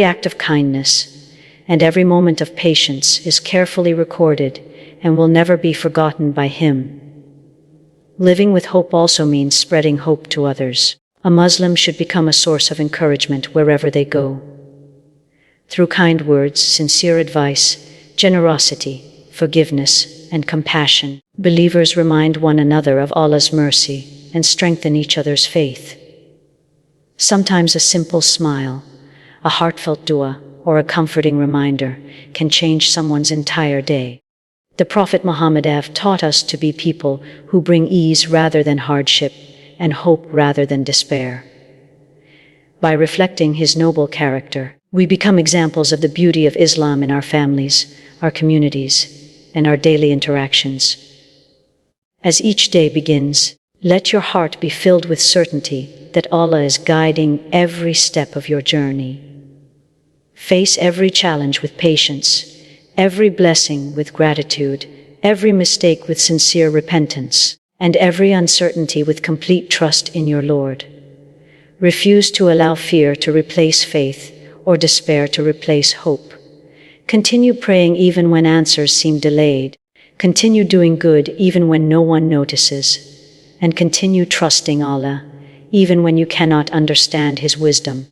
act of kindness and every moment of patience is carefully recorded and will never be forgotten by him. Living with hope also means spreading hope to others. A Muslim should become a source of encouragement wherever they go. Through kind words, sincere advice, generosity, forgiveness, and compassion, believers remind one another of Allah's mercy and strengthen each other's faith. Sometimes a simple smile, a heartfelt dua, or a comforting reminder can change someone's entire day. The Prophet Muhammad taught us to be people who bring ease rather than hardship and hope rather than despair. By reflecting his noble character, we become examples of the beauty of Islam in our families, our communities, and our daily interactions. As each day begins, let your heart be filled with certainty that Allah is guiding every step of your journey. Face every challenge with patience, every blessing with gratitude, every mistake with sincere repentance, and every uncertainty with complete trust in your Lord. Refuse to allow fear to replace faith or despair to replace hope. Continue praying even when answers seem delayed. Continue doing good even when no one notices. And continue trusting Allah even when you cannot understand His wisdom.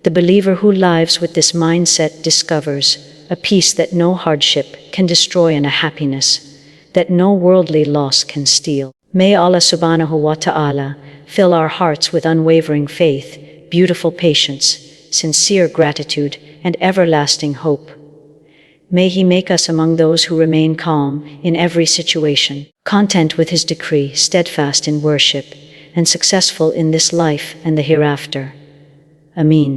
The believer who lives with this mindset discovers a peace that no hardship can destroy and a happiness that no worldly loss can steal. May Allah subhanahu wa ta'ala fill our hearts with unwavering faith, beautiful patience, sincere gratitude, and everlasting hope. May He make us among those who remain calm in every situation, content with His decree, steadfast in worship, and successful in this life and the hereafter. Ameen.